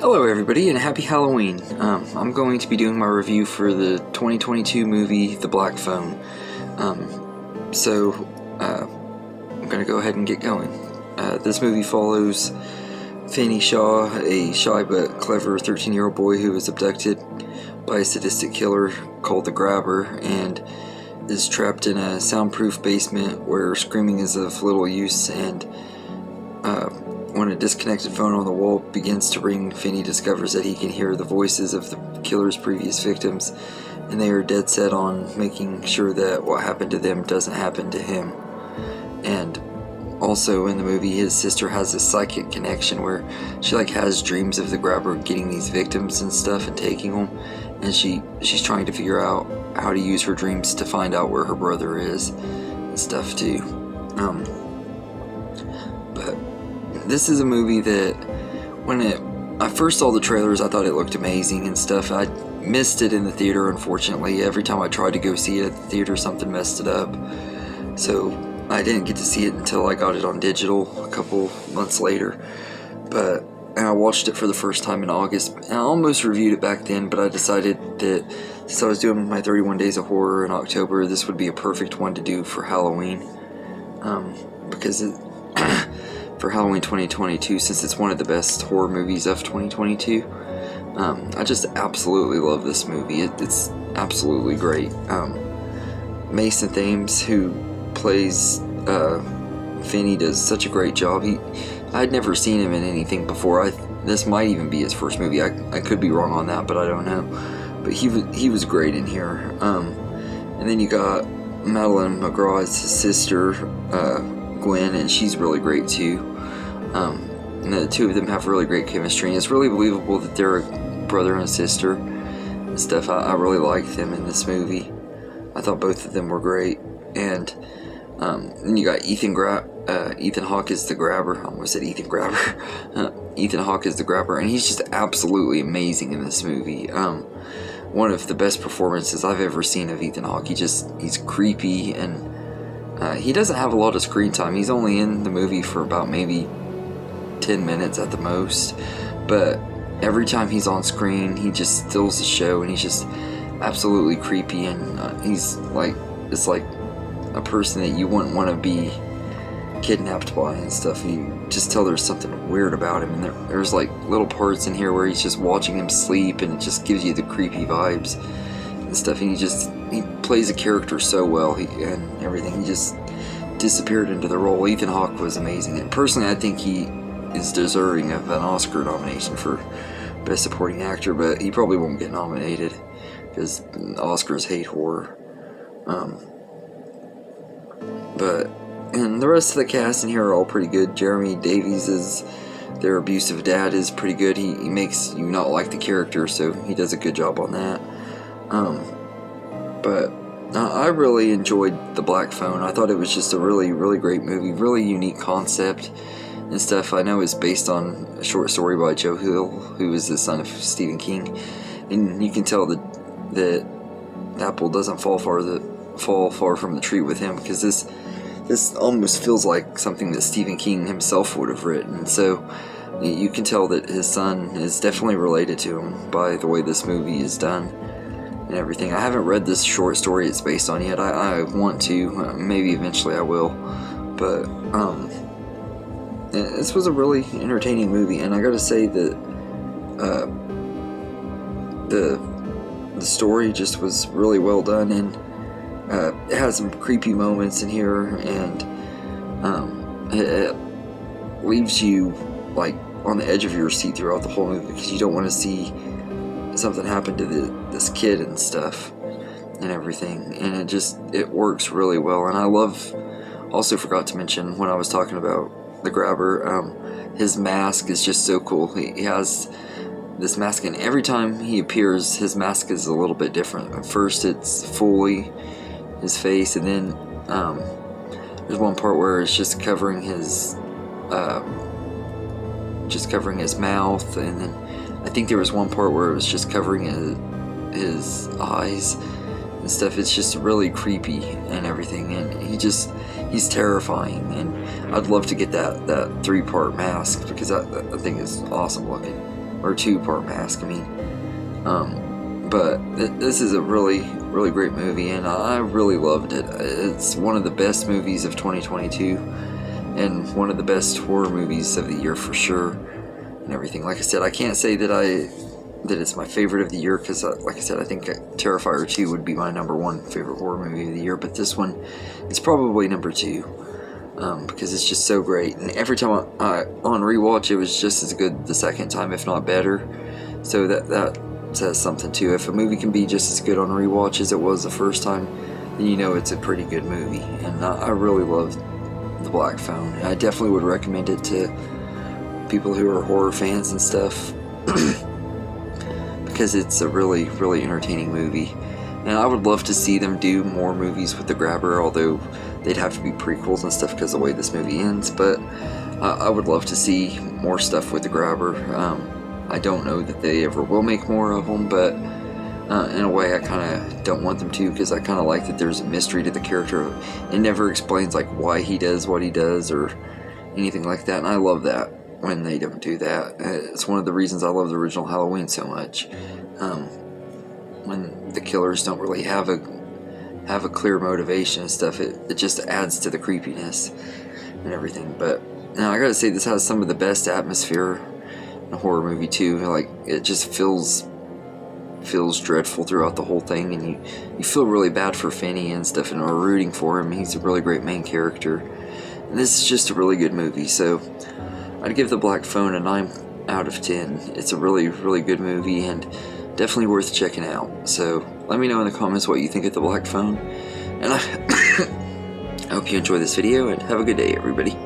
Hello everybody and happy Halloween. I'm going to be doing my review for the 2022 movie The Black Phone. I'm going to go ahead and get going. This movie follows Fanny Shaw, a shy but clever 13-year-old boy who is abducted by a sadistic killer called the Grabber and is trapped in a soundproof basement where screaming is of little use, and when a disconnected phone on the wall begins to ring, Finney discovers that he can hear the voices of the killer's previous victims, and they are dead set on making sure that what happened to them doesn't happen to him. And also in the movie, his sister has a psychic connection where she has dreams of the Grabber getting these victims and stuff and taking them, and she's trying to figure out how to use her dreams to find out where her brother is and stuff too. But this is a movie that when I first saw the trailers, I thought it looked amazing and stuff. I missed it in the theater, unfortunately. Every time I tried to go see it at the theater, something messed it up. So I didn't get to see it until I got it on digital a couple months later. And I watched it for the first time in August. And I almost reviewed it back then, but I decided that since I was doing my 31 Days of Horror in October, this would be a perfect one to do for Halloween. Because for Halloween 2022, since it's one of the best horror movies of 2022. I just absolutely love this movie. It's absolutely great. Mason Thames, who plays Finney, does such a great job. I'd never seen him in anything before. This might even be his first movie. I could be wrong on that, but I don't know. But he was great in here. And then you got Madeline McGraw's sister, Gwen, and she's really great too. And the two of them have really great chemistry, and it's really believable that they're a brother and sister and stuff. I really liked them in this movie. I thought both of them were great. And then you got Ethan Hawke is the Grabber. I almost said Ethan Grabber. Ethan Hawke is the Grabber, and he's just absolutely amazing in this movie. One of the best performances I've ever seen of Ethan Hawke. He's creepy, and he doesn't have a lot of screen time. He's only in the movie for about maybe 10 minutes at the most, but every time he's on screen, he just steals the show, and he's just absolutely creepy, and he's it's like a person that you wouldn't want to be kidnapped by and stuff. You just tell there's something weird about him, and there's little parts in here where he's just watching him sleep, and it just gives you the creepy vibes and stuff, and he plays a character so well, and everything. He just disappeared into the role. Ethan Hawke was amazing, and personally I think he is deserving of an Oscar nomination for Best Supporting Actor, but he probably won't get nominated because Oscars hate horror. And the rest of the cast in here are all pretty good. Jeremy Davies their abusive dad is pretty good. He makes you not like the character, so he does a good job on that. But I really enjoyed The Black Phone. I thought it was just a really, really great movie, really unique concept and stuff. I know it's based on a short story by Joe Hill, who is the son of Stephen King, and you can tell that the apple doesn't fall far from the tree with him, because this almost feels like something that Stephen King himself would have written. So you can tell that his son is definitely related to him by the way this movie is done and everything. I haven't read this short story it's based on yet. I want to. Maybe eventually I will. But this was a really entertaining movie, and I gotta say that the story just was really well done, and it has some creepy moments in here, and it leaves you on the edge of your seat throughout the whole movie, because you don't want to see something happen to this kid and stuff and everything, and it works really well. And I also forgot to mention when I was talking about the Grabber, his mask is just so cool. He has this mask, and every time he appears, his mask is a little bit different. At first it's fully his face, and then there's one part where it's just covering his mouth, and then I think there was one part where it was just covering his eyes and stuff. It's just really creepy and everything, and he's terrifying, and I'd love to get that 3-part mask, because that thing is awesome looking. or two-part mask, I mean. But this is a really great movie, and I really loved it. It's one of the best movies of 2022, and one of the best horror movies of the year for sure, and everything. Like I said, I can't say that it's my favorite of the year, because like I said, I think Terrifier 2 would be my #1 favorite horror movie of the year, but this one is probably #2, because it's just so great, and every time on rewatch it was just as good the second time, if not better. So that says something too. If a movie can be just as good on rewatch as it was the first time, then you know it's a pretty good movie. And I really love The Black Phone. I definitely would recommend it to people who are horror fans and stuff, because it's a really entertaining movie. And I would love to see them do more movies with The Grabber, although they'd have to be prequels and stuff because of the way this movie ends. But I would love to see more stuff with The Grabber. I don't know that they ever will make more of them, but in a way I kind of don't want them to, because I kind of like that there's a mystery to the character. It never explains like why he does what he does or anything like that, and I love that when they don't do that. It's one of the reasons I love the original Halloween so much. When the killers don't really have a clear motivation and stuff, it just adds to the creepiness and everything. But now I gotta say, this has some of the best atmosphere in a horror movie too. Like, it just feels dreadful throughout the whole thing, and you feel really bad for Finney and stuff, and are rooting for him. He's a really great main character, and this is just a really good movie. So I'd give The Black Phone a 9 out of 10. It's a really good movie, and definitely worth checking out. So let me know in the comments what you think of The Black Phone, and I hope you enjoy this video, and have a good day, everybody.